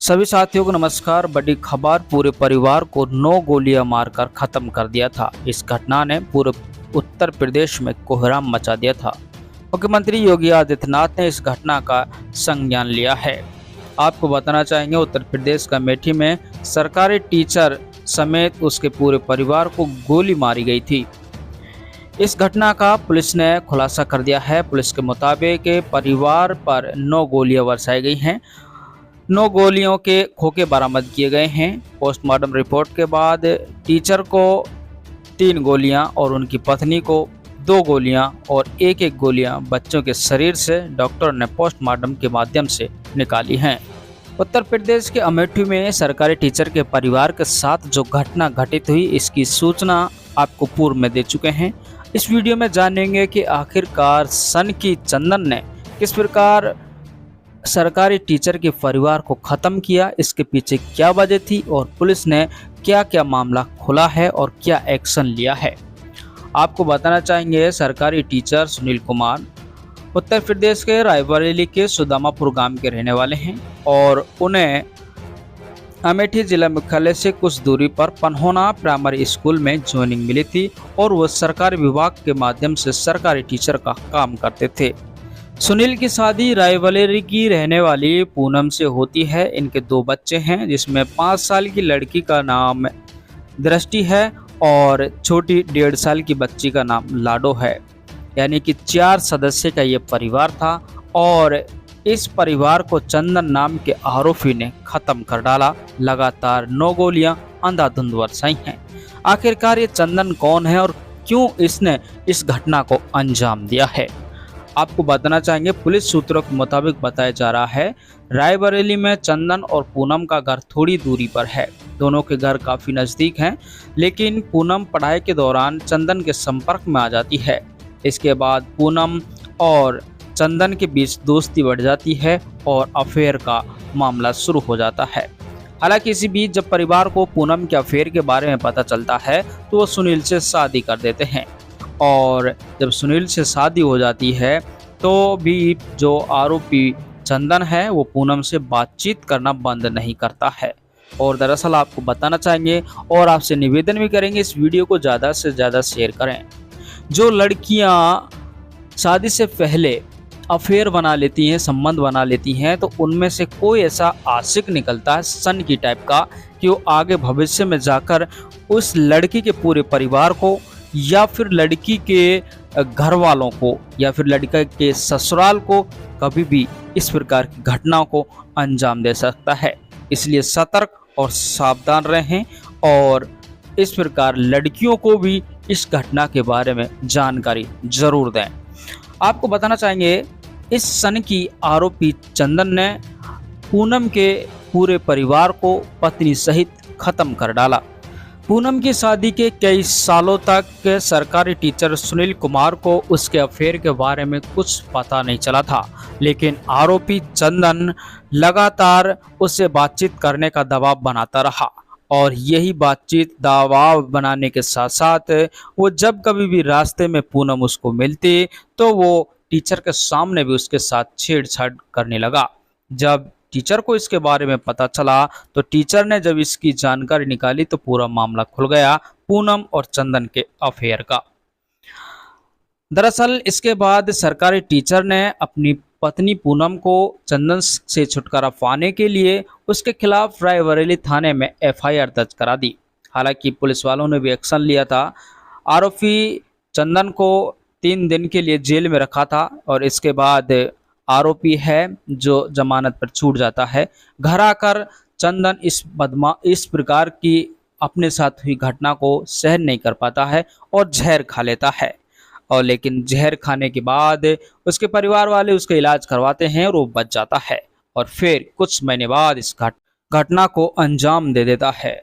सभी साथियों को नमस्कार। बड़ी खबर, पूरे परिवार को 9 गोलियां मारकर खत्म कर दिया था। इस घटना ने पूरे उत्तर प्रदेश में कोहराम मचा दिया था। मुख्यमंत्री योगी आदित्यनाथ ने इस घटना का संज्ञान लिया है। आपको बताना चाहेंगे, उत्तर प्रदेश का अमेठी में सरकारी टीचर समेत उसके पूरे परिवार को गोली मारी गई थी। इस घटना का पुलिस ने खुलासा कर दिया है। पुलिस के मुताबिक परिवार पर 9 गोलियां बरसाई गई हैं। 9 गोलियों के खोखे बरामद किए गए हैं। पोस्टमार्टम रिपोर्ट के बाद टीचर को 3 गोलियां और उनकी पत्नी को 2 गोलियां और एक गोलियां बच्चों के शरीर से डॉक्टर ने पोस्टमार्टम के माध्यम से निकाली हैं। उत्तर प्रदेश के अमेठी में सरकारी टीचर के परिवार के साथ जो घटना घटित हुई, इसकी सूचना आपको पूर्व में दे चुके हैं। इस वीडियो में जानेंगे कि आखिरकार सनकी चंदन ने किस प्रकार सरकारी टीचर के परिवार को खत्म किया, इसके पीछे क्या वजह थी और पुलिस ने क्या क्या मामला खुला है और क्या एक्शन लिया है। आपको बताना चाहेंगे, सरकारी टीचर सुनील कुमार उत्तर प्रदेश के रायबरेली के सुदामापुर गांव के रहने वाले हैं और उन्हें अमेठी जिला मुख्यालय से कुछ दूरी पर पन्होना प्राइमरी स्कूल में ज्वाइनिंग मिली थी और वो सरकारी विभाग के माध्यम से सरकारी टीचर का काम करते थे। सुनील की शादी रायबरेली की रहने वाली पूनम से होती है। इनके 2 बच्चे हैं, जिसमें 5 साल की लड़की का नाम दृष्टि है और छोटी 1.5 साल की बच्ची का नाम लाडो है। यानी कि 4 सदस्य का ये परिवार था और इस परिवार को चंदन नाम के आरोपी ने खत्म कर डाला। लगातार 9 गोलियां अंधाधुंध बरसाई हैं। आखिरकार ये चंदन कौन है और क्यों इसने इस घटना को अंजाम दिया है, आपको बताना चाहेंगे। पुलिस सूत्रों के मुताबिक बताया जा रहा है, रायबरेली में चंदन और पूनम का घर थोड़ी दूरी पर है। दोनों के घर काफ़ी नज़दीक हैं, लेकिन पूनम पढ़ाई के दौरान चंदन के संपर्क में आ जाती है। इसके बाद पूनम और चंदन के बीच दोस्ती बढ़ जाती है और अफेयर का मामला शुरू हो जाता है। हालांकि इसी बीच जब परिवार को पूनम के अफेयर के बारे में पता चलता है तो वो सुनील से शादी कर देते हैं और जब सुनील से शादी हो जाती है तो भी जो आरोपी चंदन है वो पूनम से बातचीत करना बंद नहीं करता है। और दरअसल आपको बताना चाहेंगे और आपसे निवेदन भी करेंगे, इस वीडियो को ज़्यादा से ज़्यादा शेयर करें। जो लड़कियां शादी से पहले अफेयर बना लेती हैं, संबंध बना लेती हैं, तो उनमें से कोई ऐसा आशिक निकलता है सन की टाइप का कि वो आगे भविष्य में जाकर उस लड़की के पूरे परिवार को या फिर लड़की के घर वालों को या फिर लड़का के ससुराल को कभी भी इस प्रकार की घटनाओं को अंजाम दे सकता है। इसलिए सतर्क और सावधान रहें और इस प्रकार लड़कियों को भी इस घटना के बारे में जानकारी जरूर दें। आपको बताना चाहेंगे, इस सन की आरोपी चंदन ने पूनम के पूरे परिवार को पत्नी सहित खत्म कर डाला। पूनम की शादी के कई सालों तक सरकारी टीचर सुनील कुमार को उसके अफेयर के बारे में कुछ पता नहीं चला था, लेकिन आरोपी चंदन लगातार उससे बातचीत करने का दबाव बनाता रहा और यही बातचीत दबाव बनाने के साथ साथ वो जब कभी भी रास्ते में पूनम उसको मिलती तो वो टीचर के सामने भी उसके साथ छेड़छाड़ करने लगा। जब टीचर को इसके बारे में पता चला तो टीचर ने जब इसकी जानकारी निकाली तो पूरा मामला खुल गया पूनम और चंदन के अफेयर का। दरअसल इसके बाद सरकारी टीचर ने अपनी पत्नी पूनम को चंदन से छुटकारा पाने के लिए उसके खिलाफ रायबरेली थाने में FIR दर्ज करा दी। हालांकि पुलिस वालों ने भी एक्शन लिया था। आरोपी चंदन को 3 दिन के लिए जेल में रखा था और इसके बाद आरोपी है जो जमानत पर छूट जाता है। घर आकर चंदन इस प्रकार की अपने साथ हुई घटना को सहन नहीं कर पाता है और जहर खा लेता है। और लेकिन जहर खाने के बाद उसके परिवार वाले उसका इलाज करवाते हैं और वो बच जाता है और फिर कुछ महीने बाद इस घटना को अंजाम दे देता है।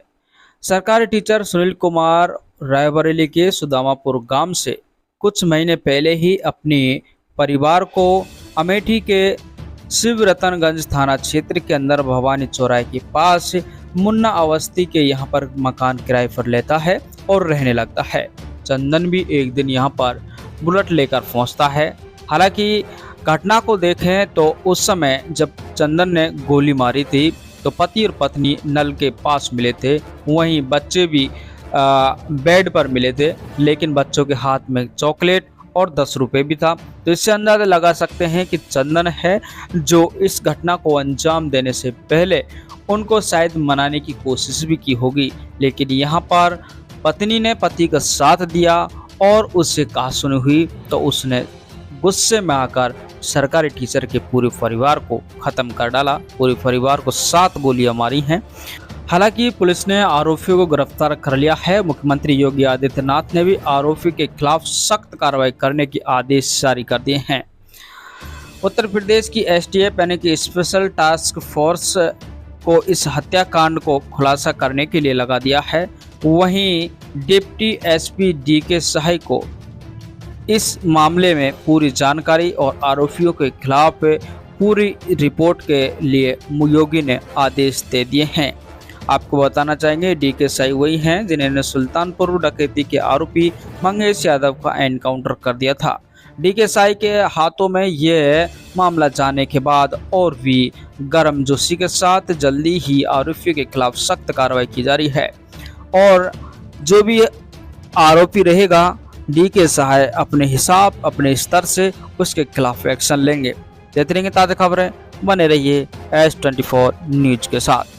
सरकारी टीचर सुनील कुमार रायबरेली के सुदामापुर गांव से कुछ महीने पहले ही अपने परिवार को अमेठी के शिव रतनगंज थाना क्षेत्र के अंदर भवानी चौराहे के पास मुन्ना अवस्थी के यहाँ पर मकान किराए पर लेता है और रहने लगता है। चंदन भी एक दिन यहाँ पर बुलेट लेकर पहुँचता है। हालांकि घटना को देखें तो उस समय जब चंदन ने गोली मारी थी तो पति और पत्नी नल के पास मिले थे, वहीं बच्चे भी बेड पर मिले थे, लेकिन बच्चों के हाथ में चॉकलेट और 10 रुपये भी था। तो इससे अंदाजा लगा सकते हैं कि चंदन है जो इस घटना को अंजाम देने से पहले उनको शायद मनाने की कोशिश भी की होगी, लेकिन यहाँ पर पत्नी ने पति का साथ दिया और उससे कहासुनी हुई तो उसने गुस्से में आकर सरकारी टीचर के पूरे परिवार को खत्म कर डाला। पूरे परिवार को 7 गोलियां मारी हैं। हालांकि पुलिस ने आरोपियों को गिरफ्तार कर लिया है। मुख्यमंत्री योगी आदित्यनाथ ने भी आरोपी के खिलाफ सख्त कार्रवाई करने के आदेश जारी कर दिए हैं। उत्तर प्रदेश की एसटीएफ यानी कि स्पेशल टास्क फोर्स को इस हत्याकांड को खुलासा करने के लिए लगा दिया है। वहीं डिप्टी एसपी डीके सहाय को इस मामले में पूरी जानकारी और आरोपियों के खिलाफ पूरी रिपोर्ट के लिए योगी ने आदेश दे दिए हैं। आपको बताना चाहेंगे डीके साई वही हैं जिन्होंने सुल्तानपुर डकैती के आरोपी मंगेश यादव का एनकाउंटर कर दिया था। डीके साई के हाथों में यह मामला जाने के बाद और भी गर्मजोशी के साथ जल्दी ही आरोपियों के खिलाफ सख्त कार्रवाई की जा रही है और जो भी आरोपी रहेगा डीके सहाय अपने हिसाब अपने स्तर से उसके खिलाफ एक्शन लेंगे। देते रहेंगे ताज़ा खबरें, बने रहिए S24 न्यूज के साथ।